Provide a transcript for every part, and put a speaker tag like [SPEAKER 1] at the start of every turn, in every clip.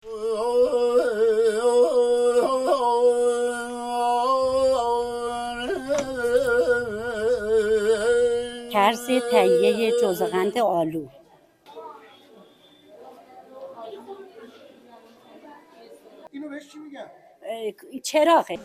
[SPEAKER 1] طرز تهیه جوزقند آلو.
[SPEAKER 2] اینو بهش چی میگن؟
[SPEAKER 1] چراغه.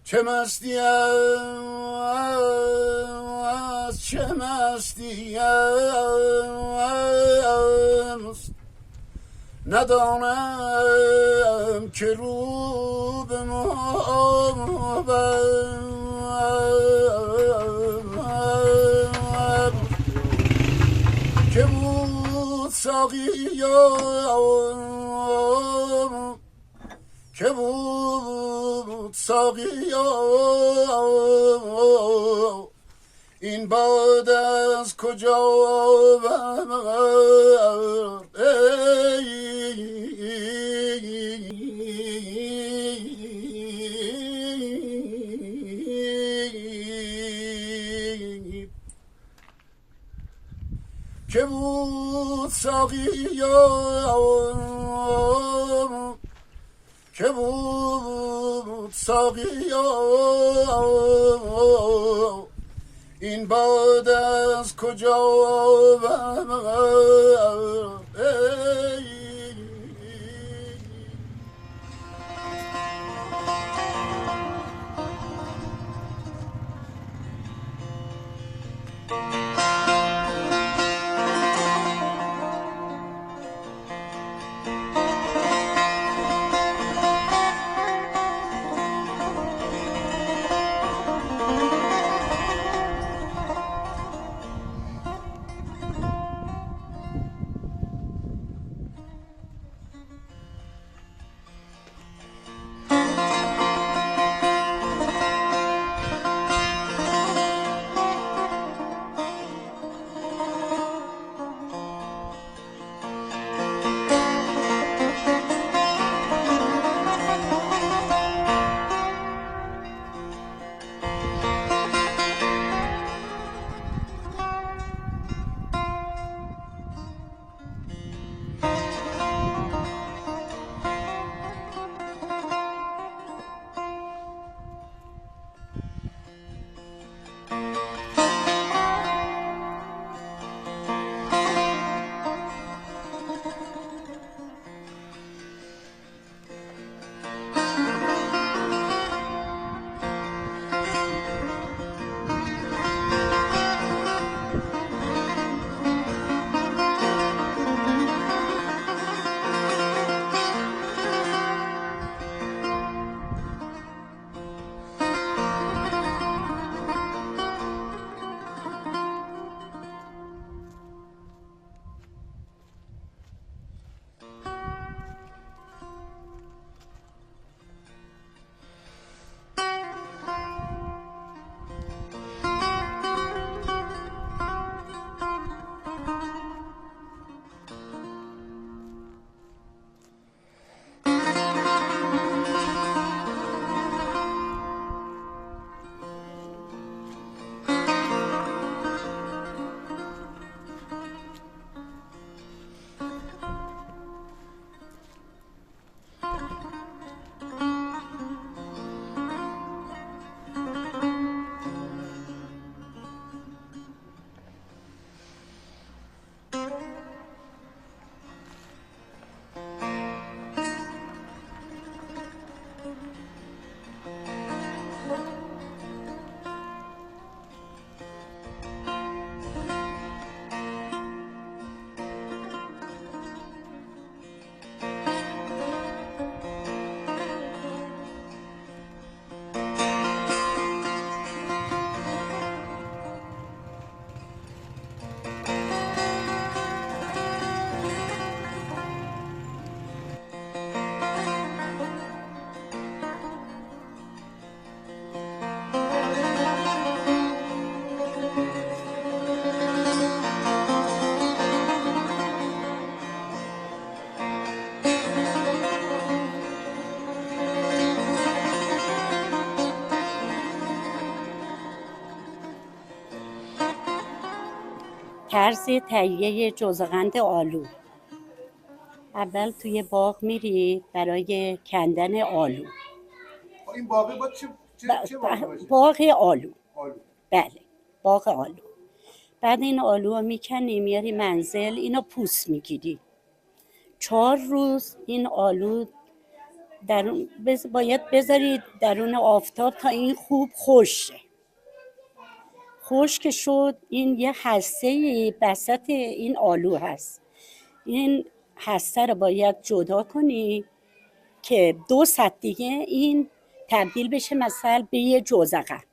[SPEAKER 3] چه مستی است، چه مستی است، ندانم که رو به ما که بود ساقیا، که بود ساقیا، این باد از کجا آورد؟ که بود ساقیا، که بود ساقیا، این باد از کجا آورد؟
[SPEAKER 1] طرز تهیه جوزغند آلو. اول توی باغ میری برای کندن آلو.
[SPEAKER 2] این باقی با چه باقی باشه؟
[SPEAKER 1] باغ آلو.
[SPEAKER 2] آلو.
[SPEAKER 1] بله، باغ آلو. بعد این آلو رو میکنی میاری منزل، اینو پوست میگیری. 4 روز این آلو باید بذاری درون آفتاب تا این خوب خشک شه. خشک شد، این یه هسته وسط این آلو هست. این هسته رو باید جدا کنی که 2 ساعت دیگه این تبدیل بشه مثلا به یه جوزغن.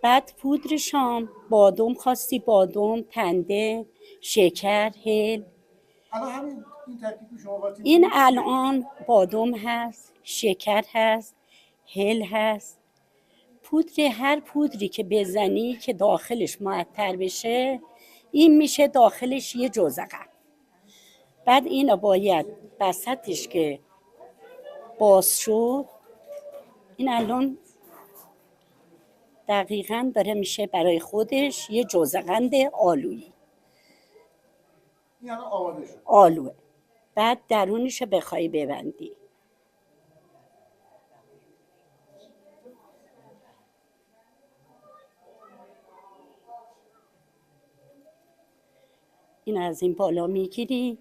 [SPEAKER 1] بعد پودر شام، بادام خواستی بادام، پنده، شکر، هل.
[SPEAKER 2] الان همین این ترکیب شما قاطی
[SPEAKER 1] این الان بادام هست، شکر هست، هل هست. هر پودری که بزنی که داخلش معطر بشه، این میشه داخلش یه جوزغن. بعد اینو باید وسطش که باز شد، این الان دقیقاً داره میشه برای خودش یه جوزغند آلویی.
[SPEAKER 2] این الان آماده شد.
[SPEAKER 1] آلوه. بعد درونش بخوای ببندی، این از این بالا میگیری،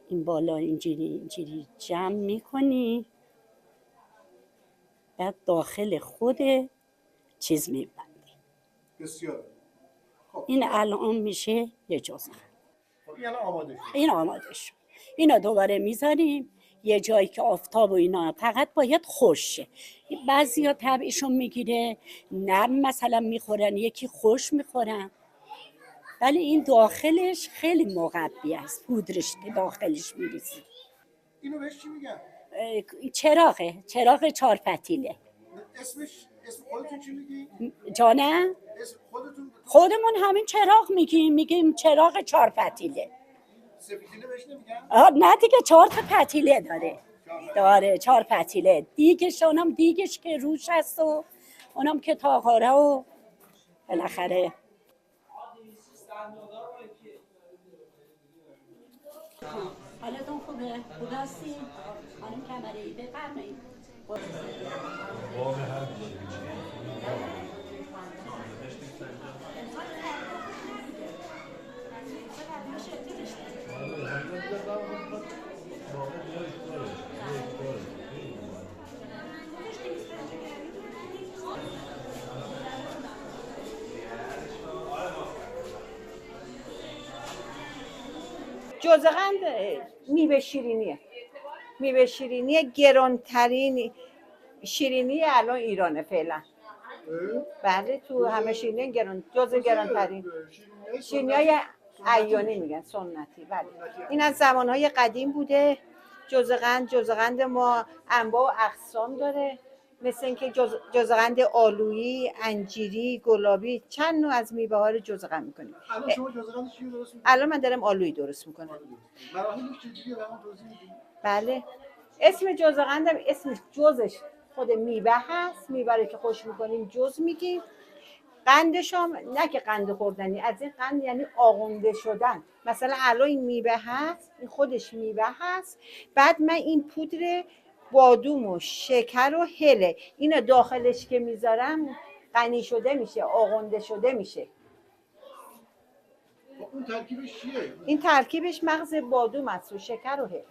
[SPEAKER 1] این بالا اینجوری جمع میکنی، بعد داخل خود چیز میبندی.
[SPEAKER 2] بسیار. خب
[SPEAKER 1] این الان میشه یه جوزغن.
[SPEAKER 2] این الان آماده شد.
[SPEAKER 1] این آماده شد. اینا دوباره میذاریم یه جایی که آفتاب و اینا، فقط باید خوش شه. بعضیا طبعشون میگیره نرم مثلا میخورن، یکی خوش میخورن، ولی این داخلش خیلی مقوی است. پودرش که داخلش میریزی.
[SPEAKER 2] اینو بهش چی میگن؟
[SPEAKER 1] چراغ 4 فتیله.
[SPEAKER 2] اسم خودتون چی میگی؟
[SPEAKER 1] جانم؟
[SPEAKER 2] اسم خودتون
[SPEAKER 1] خودمون همین چراغ میگیم چراغ 4 فتیله.
[SPEAKER 2] سفیدینه بهش نمیگن؟
[SPEAKER 1] نه دیگه 4 تا پتیله داره 4 پتیله. دیگش اونم دیگش که روش هست و اونم که تاقاره و بالاخره. حالتون خوبه؟ خوب هستی؟ خانم کمره‌ای بفرمایید.
[SPEAKER 4] جوزغند میوه شیرینی گرانترین شیرینی الان ایرانه فعلا. بله تو همه شیرینی گرانترین شیرینی های عیانی میگن، سنتی. بله این از زمانهای قدیم بوده. جوزغند ما انواع و اقسام داره، مثل اینکه جوزغند آلویی، انجیری، گلابی، چند نوع از میوه ها رو جوزغند میکنیم.
[SPEAKER 2] الان شما جوزغند چی درست میکنید؟
[SPEAKER 4] الان من دارم آلویی درست میکنم.
[SPEAKER 2] مراحلش چجوریه برام توضیح میدید؟
[SPEAKER 4] بله اسم جوزغندم اسم جوزش خود میوه هست. میوه رو که خوش میکنیم جوز میگیم. قندش هم نه که قند خوردنی، از این قند یعنی آغونده شدن. مثلا الان این میوه هست، این خودش میوه هست. بعد من این پودر بادوم و شکر و هله اینو داخلش که میذارم غنی شده میشه، آغونده شده میشه.
[SPEAKER 2] اون ترکیبش چیه؟
[SPEAKER 4] این ترکیبش مغز بادوم است و شکر و هل.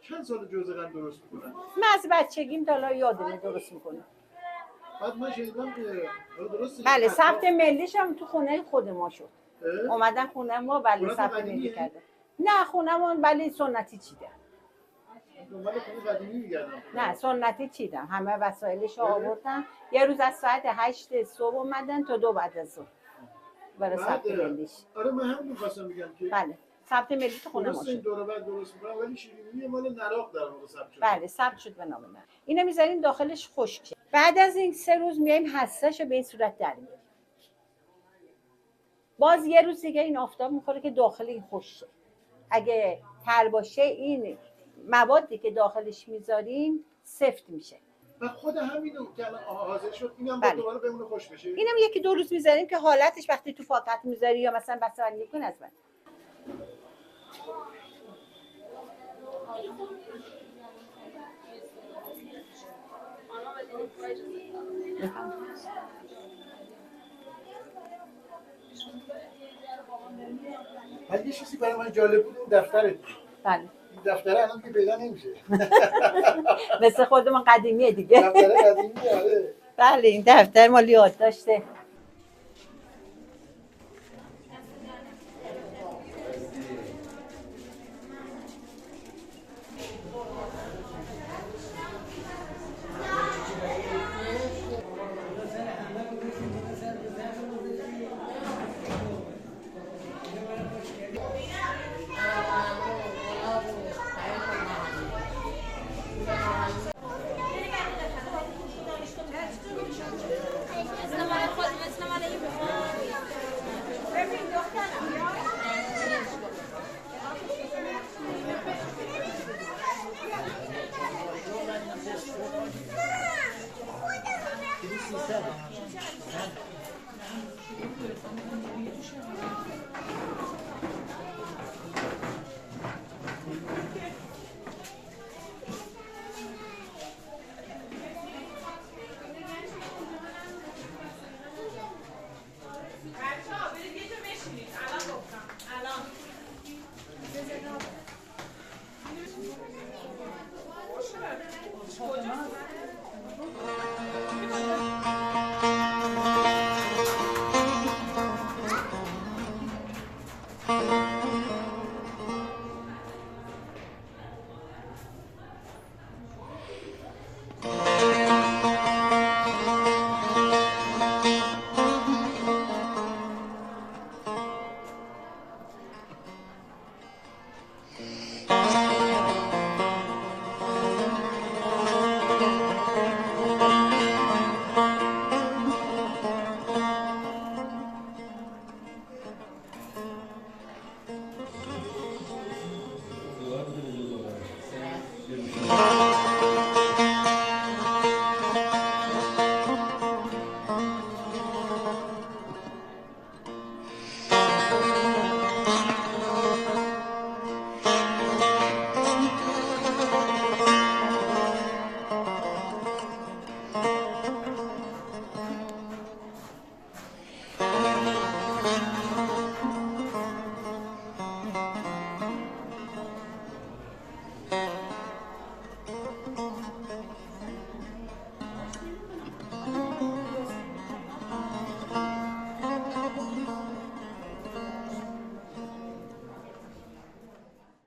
[SPEAKER 2] چند سال جوزغند درست میکنن؟
[SPEAKER 4] من از بچگیم تا الان یادمه درست میکنم.
[SPEAKER 2] بعد من شنیدم که درسته.
[SPEAKER 4] بله ثبت ملیش هم تو خونه خود ما شد. اومدن خونه ما بله
[SPEAKER 2] خونه
[SPEAKER 4] ثبت
[SPEAKER 2] قدیمیه؟
[SPEAKER 4] ملی کرده. نه خونمون بله سنتی چیدم.
[SPEAKER 2] دنبال خونه قدیمی میگردم.
[SPEAKER 4] نه سنتی چیدم. همه وسایلش رو آوردن. یه روز از ساعت 8 صبح اومدن تا 2 بعد از ظهر برای ثبت ملیش.
[SPEAKER 2] آره من همین می‌خواستم بگم که
[SPEAKER 4] بله ثبت ملی تو خونه ما
[SPEAKER 2] درسته این
[SPEAKER 4] شد.
[SPEAKER 2] دوره بعد درست میکنن ولی شیرینی مال نراق در واقع ثبت شده.
[SPEAKER 4] بله ثبت شد به نام من. اینو میذاریم داخلش خشک شه. بعد از این 3 روز میایم هسته‌شو به این صورت در میاریم. باز یه روز دیگه این آفتاب میخوره که داخل این خشک شه. اگه تر باشه این موادی که داخلش میذاریم سفت میشه.
[SPEAKER 2] و خود همینو که الان حاضر شد اینم
[SPEAKER 4] بله.
[SPEAKER 2] دوباره بمونه خوش بشه.
[SPEAKER 4] اینم یکی دو روز میذاریم که حالتش وقتی تو پاکت میذاری یا مثلا بستنی کن از من.
[SPEAKER 2] ولی یه چیزی برای من جالب بود اون دفترت.
[SPEAKER 4] بله.
[SPEAKER 2] این دفتره الان که پیدا نمیشه.
[SPEAKER 4] مثل خودمون قدیمیه دیگه.
[SPEAKER 2] دفتره قدیمی آره.
[SPEAKER 4] بله این دفتر مال یادداشته.